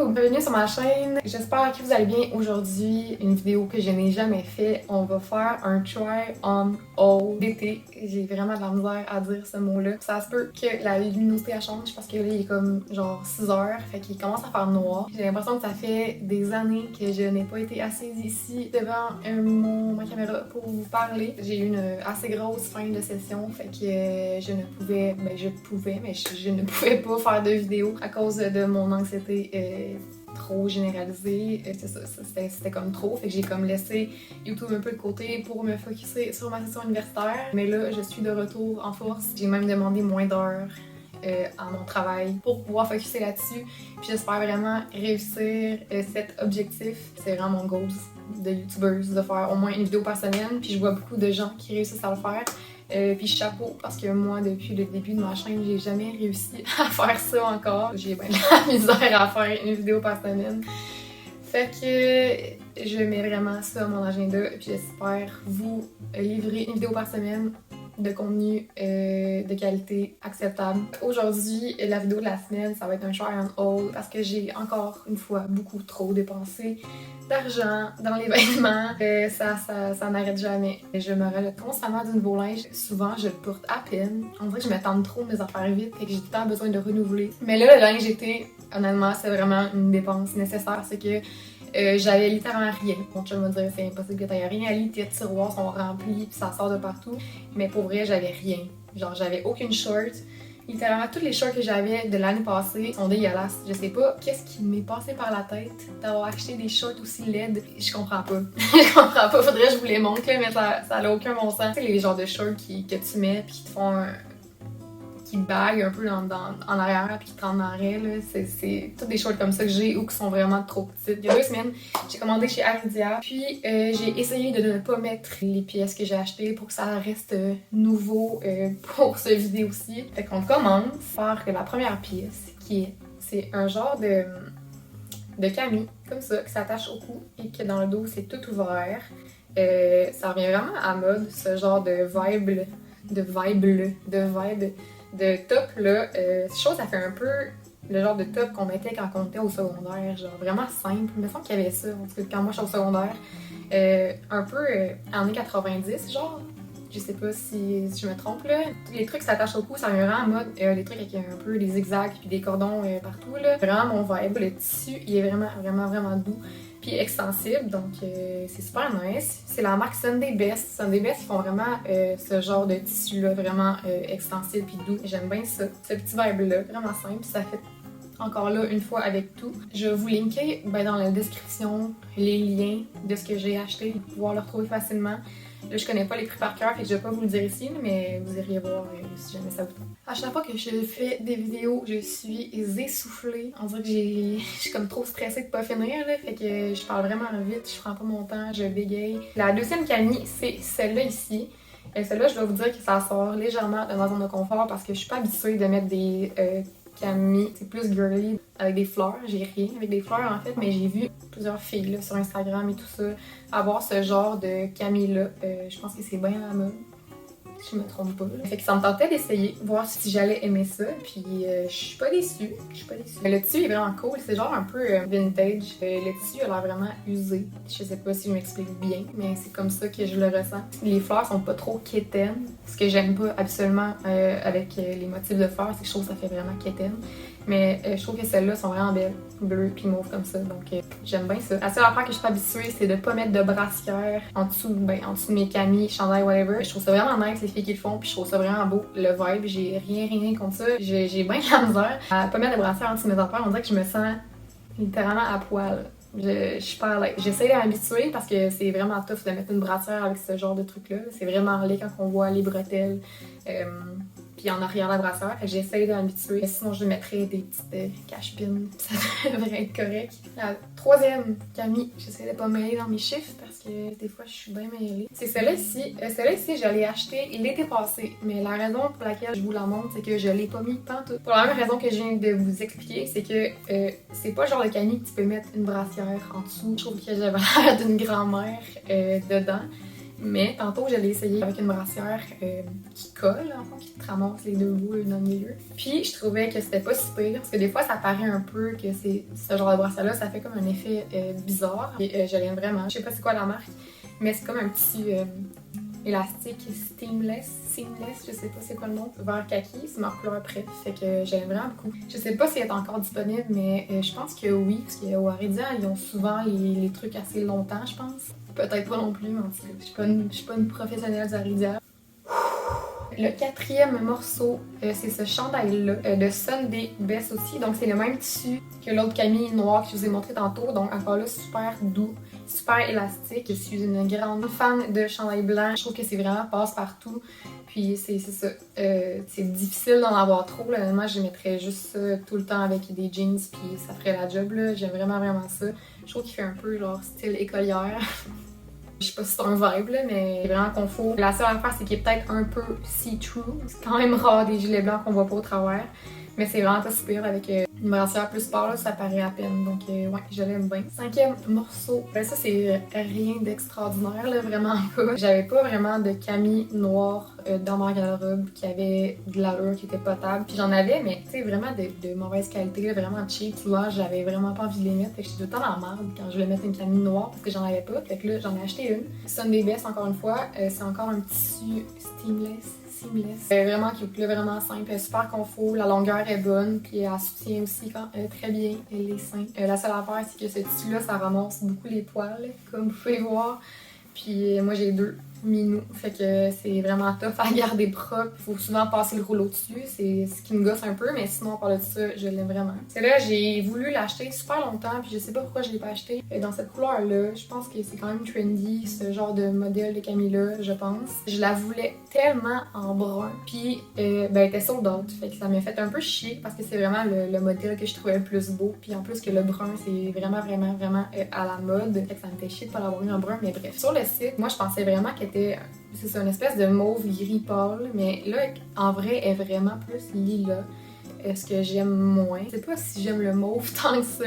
YouTube! Bienvenue sur ma chaîne, j'espère que vous allez bien. Aujourd'hui, une vidéo que je n'ai jamais fait. On va faire un try on all d'été. J'ai vraiment de la misère à dire ce mot-là. Ça se peut que la luminosité elle change parce que là il est comme genre 6 heures, fait qu'il commence à faire noir. J'ai l'impression que ça fait des années que je n'ai pas été assise ici devant ma caméra pour vous parler. J'ai eu une assez grosse fin de session, fait que je ne pouvais, mais je ne pouvais pas faire de vidéo à cause de mon anxiété trop généralisée. C'est ça, c'était comme trop, fait que j'ai comme laissé YouTube un peu de côté pour me focusser sur ma session universitaire. Mais là, je suis de retour en force. J'ai même demandé moins d'heures à mon travail pour pouvoir focuser là-dessus. Puis j'espère vraiment réussir cet objectif. C'est vraiment mon goal de YouTubers, de faire au moins une vidéo par semaine. Puis je vois beaucoup de gens qui réussissent à le faire. Puis chapeau, parce que moi, depuis le début de ma chaîne, j'ai jamais réussi à faire ça encore. J'ai bien de la misère à faire une vidéo par semaine. Fait que je mets vraiment ça à mon agenda. Puis j'espère vous livrer une vidéo par semaine de contenu de qualité acceptable. Aujourd'hui, la vidéo de la semaine, ça va être un try on haul parce que j'ai encore une fois beaucoup trop dépensé d'argent dans les vêtements. Ça n'arrête jamais. Je me rejette constamment du nouveau linge. Souvent, je le porte à peine. On dirait que je me tente trop de mes affaires vite et que j'ai tout le temps besoin de renouveler. Mais là, le linge été, honnêtement, c'est vraiment une dépense nécessaire. C'est que j'avais littéralement rien. Mon chum me dire c'est impossible que t'aies rien. Tes tiroirs sont remplis pis ça sort de partout. Mais pour vrai, j'avais rien. Genre, j'avais aucune short. Littéralement, toutes les shorts que j'avais de l'année passée sont dégueulasses. Je sais pas qu'est-ce qui m'est passé par la tête d'avoir acheté des shorts aussi laides. Je comprends pas. Je comprends pas. Faudrait que je vous les montre, là, mais ça a aucun bon sens. Tu sais, les genres de shorts que tu mets pis qui te font qui baguent un peu en arrière puis qui te rendent en l'arrière. C'est toutes des shorts comme ça que j'ai ou qui sont vraiment trop petites. Il y a 2 semaines, j'ai commandé chez Aridia. Puis j'ai essayé de ne pas mettre les pièces que j'ai achetées pour que ça reste nouveau pour cette vidéo-ci. Fait qu'on commence par la première pièce c'est un genre de camis comme ça qui s'attache au cou et que dans le dos c'est tout ouvert. Ça revient vraiment à mode ce genre de vibe de top là. Ça fait un peu le genre de top qu'on mettait quand on était au secondaire, genre vraiment simple. Il me semble qu'il y avait ça, en tout cas quand moi je suis au secondaire. Un peu années 90, genre. Je sais pas si je me trompe là. Les trucs s'attachent au cou, ça vient vraiment en mode les trucs avec un peu des zigzags puis des cordons partout là. Vraiment mon vibe. Le tissu il est vraiment doux puis extensible, donc c'est super nice. C'est la marque Sunday Best. Sunday Best, ils font vraiment ce genre de tissu-là, vraiment extensible puis doux. J'aime bien ça. Ce petit vibe-là, vraiment simple. Ça fait encore là une fois avec tout. Je vais vous linker dans la description les liens de ce que j'ai acheté pour pouvoir le retrouver facilement. Là, je connais pas les prix par cœur, fait que je vais pas vous le dire ici, mais vous iriez voir si jamais ça vous tente. À chaque fois que je fais des vidéos, je suis essoufflée. On dirait que je suis comme trop stressée de pas finir, là, fait que je parle vraiment vite, je prends pas mon temps, je bégaye. La deuxième camie, c'est celle-là ici. Celle-là, je dois vous dire que ça sort légèrement de ma zone de confort parce que je suis pas habituée de mettre des camis, c'est plus girly avec des fleurs. J'ai rien avec des fleurs en fait, mais j'ai vu plusieurs filles là, sur Instagram et tout ça avoir ce genre de camis là. Je pense que c'est bien à la mode. Si je me trompe pas. Là. Fait que ça me tentait d'essayer, voir si j'allais aimer ça. Puis je suis pas déçue. Mais le tissu est vraiment cool. C'est genre un peu vintage. Le tissu a l'air vraiment usé. Je sais pas si je m'explique bien, mais c'est comme ça que je le ressens. Les fleurs sont pas trop quétaines. Ce que j'aime pas absolument avec les motifs de fleurs, c'est que je trouve que ça fait vraiment quétaine. Mais je trouve que celles-là sont vraiment belles, bleues puis mauve comme ça, donc j'aime bien ça. La seule affaire que je suis pas habituée, c'est de pas mettre de brassière en dessous de mes camis, chandail, whatever. Je trouve ça vraiment nice les filles qui le font, puis je trouve ça vraiment beau, le vibe. J'ai rien contre ça. J'ai bien de la misère à pas mettre de brassière en dessous de mes affaires. On dirait que je me sens littéralement à poil. Je suis pas à l'aise. J'essaie de m'habituer parce que c'est vraiment tough de mettre une brassière avec ce genre de truc-là. C'est vraiment laid quand on voit les bretelles. Puis en arrière la brassière, j'essaie de m'habituer. Sinon, je mettrais des petites cache-pins, ça devrait être correct. La troisième camie, j'essaie de pas mêler dans mes chiffres parce que des fois, je suis bien mêlée. C'est celle-là ici. Celle-là ici, je l'ai achetée l'été passé. Mais la raison pour laquelle je vous la montre, c'est que je l'ai pas mis pantoute. Pour la même raison que je viens de vous expliquer, c'est que c'est pas le genre de camie que tu peux mettre une brassière en dessous. Je trouve que j'avais l'air d'une grand-mère dedans. Mais tantôt, je l'ai essayé avec une brassière qui colle, en fait, qui te ramasse les deux bouts dans le milieu. Puis je trouvais que c'était pas si pire, parce que des fois, ça paraît un peu que c'est ce genre de brassière-là, ça fait comme un effet bizarre. Et je l'aime vraiment. Je sais pas c'est quoi la marque, mais c'est comme un petit élastique seamless, je sais pas c'est quoi le nom, vert kaki, c'est ma couleur préf, fait que j'aime vraiment beaucoup. Je sais pas s'il est encore disponible, mais je pense que oui, parce qu'au Aridia, ils ont souvent les trucs assez longtemps, je pense. Peut-être pas non plus, mais en tout cas, je suis pas une professionnelle du Aridia. Le quatrième morceau, c'est ce chandail-là, de Sunday Best aussi. Donc, c'est le même tissu que l'autre camille noir que je vous ai montré tantôt. Donc, encore là, super doux, super élastique. Je suis une grande fan de chandail blanc. Je trouve que c'est vraiment passe-partout. Puis, c'est ça. C'est difficile d'en avoir trop. Là. Moi, je mettrais juste ça tout le temps avec des jeans, puis ça ferait la job. J'aime vraiment, vraiment ça. Je trouve qu'il fait un peu genre style écolière. Je sais pas si c'est un vibe, là, mais vraiment confort. La seule affaire, c'est qu'il est peut-être un peu see-through. C'est quand même rare des gilets blancs qu'on voit pas au travers. Mais c'est vraiment pas super avec une brassière plus sport, là, ça paraît à peine. Donc, ouais, je l'aime bien. Cinquième morceau. Ben, ça, c'est rien d'extraordinaire, là, vraiment pas. J'avais pas vraiment de camis noirs dans ma garde-robe qui avait de l'allure, qui était potable. Puis j'en avais, mais tu sais, vraiment de mauvaise qualité, là, vraiment cheap. Souvent, j'avais vraiment pas envie de les mettre. Fait que j'étais tout le temps dans la merde quand je voulais mettre une camie noire parce que j'en avais pas. Fait que là, j'en ai acheté une. Sunday Best, encore une fois. C'est encore un tissu seamless. Vraiment cute, là, vraiment simple, super confort, la longueur est bonne, puis elle soutient aussi très bien les seins. La seule affaire, c'est que ce tissu-là, ça ramasse beaucoup les poils, comme vous pouvez voir. Puis moi, j'ai deux minous, fait que c'est vraiment tough à garder propre. Il faut souvent passer le rouleau dessus, c'est ce qui me gosse un peu, mais sinon, à part de ça, je l'aime vraiment. C'est là, j'ai voulu l'acheter super longtemps, puis je sais pas pourquoi je l'ai pas acheté dans cette couleur-là. Je pense que c'est quand même trendy, ce genre de modèle de Camilla, je pense. Je la voulais tellement en brun, puis ben, elle était sold out, fait que ça m'a fait un peu chier, parce que c'est vraiment le modèle que je trouvais le plus beau, puis en plus que le brun, c'est vraiment à la mode, fait que ça me fait chier de pas l'avoir eu en brun, mais bref. Sur le site, moi, je pensais vraiment qu'elle c'est une espèce de mauve gris pâle, mais là, en vrai, elle est vraiment plus lilas. Ce que j'aime moins. Je sais pas si j'aime le mauve tant que ça.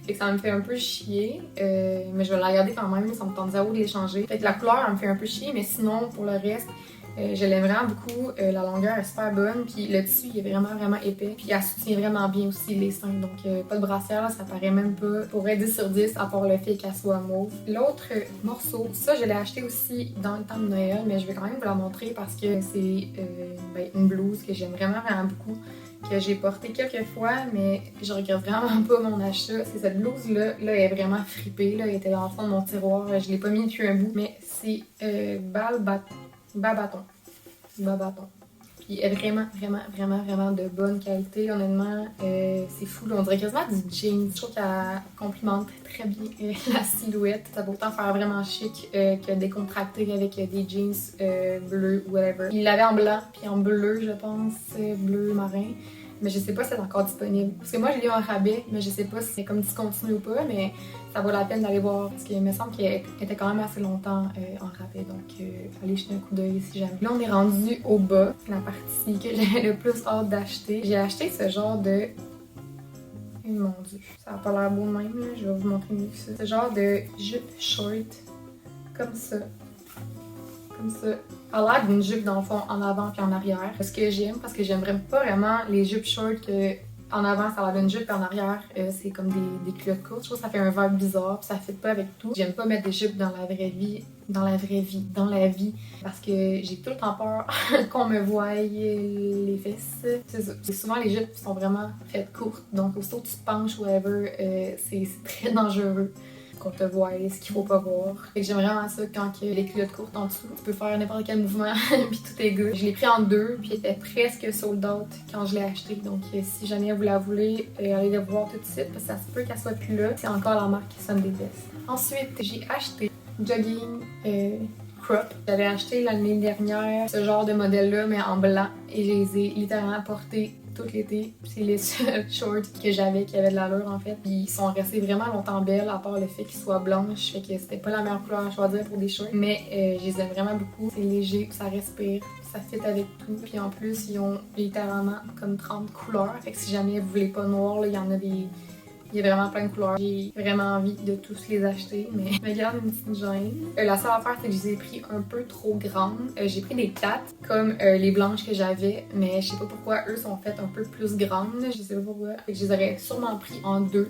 Fait que ça me fait un peu chier. Mais je vais la garder quand même, ça me tente zéro de l'échanger. Fait que la couleur, elle me fait un peu chier, mais sinon, pour le reste, je l'aime vraiment beaucoup. La longueur est super bonne. Puis le tissu, il est vraiment épais. Puis elle soutient vraiment bien aussi les seins. Donc pas de brassière, là, ça paraît même pas. Pour être 10 sur 10, à part le fait qu'elle soit mauve. L'autre morceau, ça, je l'ai acheté aussi dans le temps de Noël. Mais je vais quand même vous la montrer parce que c'est une blouse que j'aime vraiment beaucoup. Que j'ai portée quelques fois, mais je regrette vraiment pas mon achat. C'est cette blouse-là. Là, elle est vraiment fripée. Là, elle était dans le fond de mon tiroir. Je l'ai pas mis depuis un bout. Mais c'est Babaton. Puis elle est vraiment de bonne qualité, honnêtement. C'est fou, là, on dirait quasiment du jean. Je trouve qu'elle complimente très bien la silhouette. Ça peut autant faire vraiment chic que décontracté avec des jeans bleus ou whatever. Il l'avait en blanc, puis en bleu, je pense, bleu marin. Mais je sais pas si c'est encore disponible. Parce que moi, je l'ai eu en rabais, mais je sais pas si c'est comme discontinu ou pas, mais ça vaut la peine d'aller voir. Parce qu'il me semble qu'elle était quand même assez longtemps en rabais. Donc, allez jeter un coup d'œil si jamais. Là, on est rendu au bas, la partie que j'ai le plus hâte d'acheter. J'ai acheté ce genre de... Oh mon dieu, ça a pas l'air beau de même, là. Je vais vous montrer mieux que ça. Ce genre de jupe short, comme ça. Comme ça. Elle a l'air d'une jupe dans le fond en avant puis en arrière. Ce que j'aime, parce que j'aime pas vraiment les jupes short que en avant ça a l'air d'une jupe et en arrière c'est comme des culottes courtes. Je trouve que ça fait un vibe bizarre puis ça fit pas avec tout. J'aime pas mettre des jupes dans la vie, parce que j'ai tout le temps peur qu'on me voie les fesses. C'est ça. Souvent les jupes sont vraiment faites courtes, donc aussitôt que tu te penches ou whatever, c'est très dangereux qu'on te voit, ce qu'il faut pas voir. Fait que j'aime vraiment ça quand il y a les culottes courtes en dessous. Tu peux faire n'importe quel mouvement puis tout est good. Je l'ai pris en deux puis il était presque sold out quand je l'ai acheté. Donc si jamais vous la voulez, allez la voir tout de suite parce que ça se peut qu'elle soit plus là. C'est encore la marque Sunday Best. Ensuite, j'ai acheté jogging crop. J'avais acheté l'année dernière ce genre de modèle-là mais en blanc et je les ai littéralement portés tout l'été. C'est les seuls shorts que j'avais qui avaient de l'allure en fait. Puis ils sont restés vraiment longtemps belles à part le fait qu'ils soient blanches. Fait que c'était pas la meilleure couleur à choisir pour des shorts. Mais je les aime vraiment beaucoup. C'est léger, ça respire, ça fit avec tout. Puis en plus, ils ont littéralement comme 30 couleurs. Fait que si jamais vous voulez pas noir, il y en a des Il y a vraiment plein de couleurs. J'ai vraiment envie de tous les acheter, mais je me garde une petite gêne. La seule affaire, c'est que je les ai pris un peu trop grandes. J'ai pris des 4, comme les blanches que j'avais, mais je sais pas pourquoi eux sont faites un peu plus grandes. Je sais pas pourquoi. Fait que je les aurais sûrement pris en 2.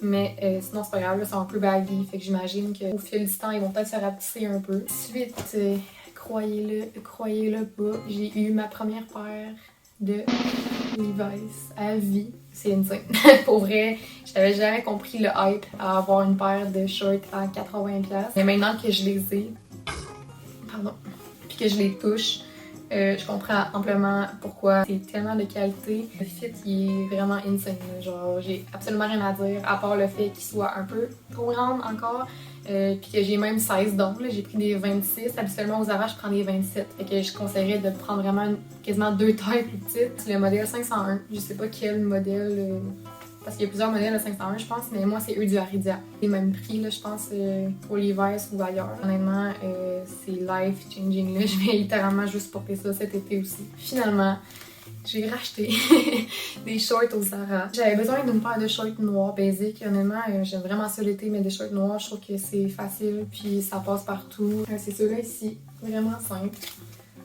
Mais sinon, c'est pas grave, là, c'est un peu baggy. Fait que j'imagine qu'au fil du temps, ils vont peut-être se rapetisser un peu. Ensuite, croyez-le pas, j'ai eu ma première paire de Levi's à vie. C'est insane. Pour vrai, j'avais jamais compris le hype à avoir une paire de shorts à 80$. Mais maintenant que je les ai, puis que je les touche, je comprends amplement pourquoi. C'est tellement de qualité. Le fit, il est vraiment insane. Genre, j'ai absolument rien à dire, à part le fait qu'il soit un peu trop grand encore. Puis que j'ai même 16 dons. J'ai pris des 26. Habituellement, aux Zara, je prends des 27. Fait que je conseillerais de prendre vraiment quasiment 2 tailles plus petites. C'est le modèle 501. Je sais pas quel modèle... parce qu'il y a plusieurs modèles de 501, je pense, mais moi, c'est eux du Aridia. Les mêmes prix, là, je pense, pour Levi's ou ailleurs. Honnêtement, c'est life-changing. Là. Je vais littéralement juste porter ça cet été aussi. Finalement, j'ai racheté des shorts au Zara. J'avais besoin d'une paire de shorts noirs basiques. Honnêtement, j'aime vraiment ça l'été, mais des shorts noirs, je trouve que c'est facile, puis ça passe partout. C'est ceux-là ici, vraiment simple.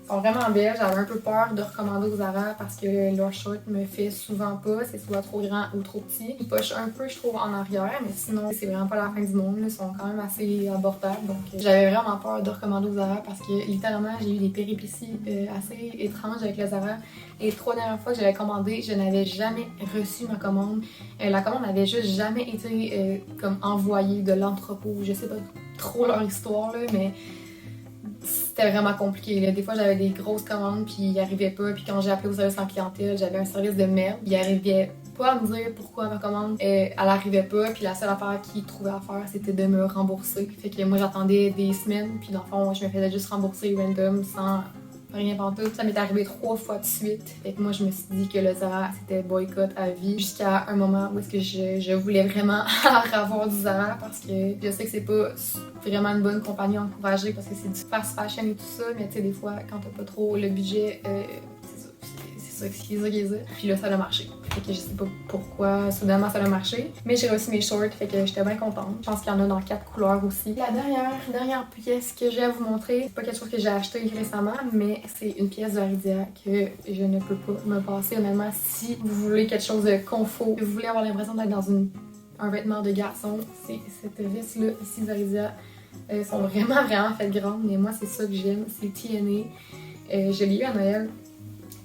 Ils sont vraiment belles. J'avais un peu peur de recommander aux Zara parce que leur short me fait souvent pas. C'est soit trop grand ou trop petit. Ils pochent un peu, je trouve, en arrière, mais sinon, c'est vraiment pas la fin du monde. Ils sont quand même assez abordables. Donc, j'avais vraiment peur de recommander aux Zara parce que littéralement, j'ai eu des péripéties assez étranges avec le Zara. Les 3 dernières fois que j'avais commandé, je n'avais jamais reçu ma commande. La commande n'avait juste jamais été comme envoyée de l'entrepôt. Je sais pas trop leur histoire, là, mais c'était vraiment compliqué. Là. Des fois, j'avais des grosses commandes, puis ils arrivaient pas. Puis quand j'ai appelé au service en clientèle, j'avais un service de merde. Ils arrivaient pas à me dire pourquoi ma commande, elle arrivait pas. Puis la seule affaire qu'ils trouvaient à faire, c'était de me rembourser. Fait que moi, j'attendais des semaines. Puis dans le fond, je me faisais juste rembourser random, sans rien pantoute. Ça m'est arrivé 3 fois de suite. Fait que moi, je me suis dit que le Zara, c'était boycott à vie. Jusqu'à un moment où est-ce que je voulais vraiment avoir du Zara parce que je sais que c'est pas vraiment une bonne compagnie à encourager parce que c'est du fast fashion et tout ça. Mais tu sais, des fois, quand t'as pas trop le budget, c'est ça qui est ça. Puis là, ça a marché. Fait que je sais pas pourquoi, soudainement, ça a marché. Mais j'ai reçu mes shorts, fait que j'étais bien contente. Je pense qu'il y en a dans 4 couleurs aussi. La dernière pièce que j'ai à vous montrer, c'est pas quelque chose que j'ai acheté récemment, mais c'est une pièce de Aridia que je ne peux pas me passer. Honnêtement, si vous voulez quelque chose de confort, que vous voulez avoir l'impression d'être dans un vêtement de garçon, c'est cette veste-là, ici, de Aridia. Elles sont vraiment faites grandes, mais moi, c'est ça que j'aime. C'est TNA. Je l'ai eu à Noël.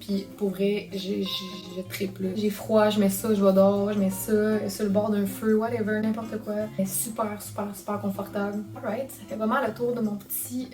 Puis pour vrai, je triple. J'ai froid, je mets ça, je vais dehors, je mets ça sur le bord d'un feu, whatever, n'importe quoi. C'est super confortable. Alright, ça fait vraiment le tour de mon petit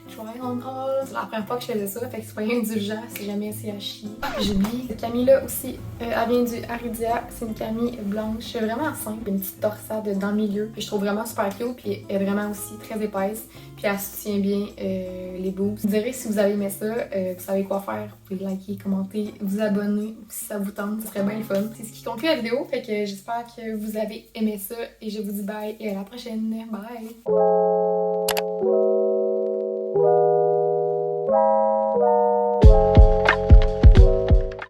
try on haul. C'est la première fois que je faisais ça, fait que soyez indulgents si jamais c'est à chier. J'oublie. Cette Camille-là aussi, elle vient du Aridia. C'est une Camille blanche, vraiment simple, une petite torsade dans le milieu. Que je trouve vraiment super cute, puis elle est vraiment aussi très épaisse. Puis elle soutient bien les boobs. Vous direz si vous avez aimé ça, vous savez quoi faire. Vous pouvez liker, commenter, vous abonner si ça vous tente, ce serait bien le fun. C'est ce qui conclut la vidéo, fait que j'espère que vous avez aimé ça et je vous dis bye et à la prochaine. Bye!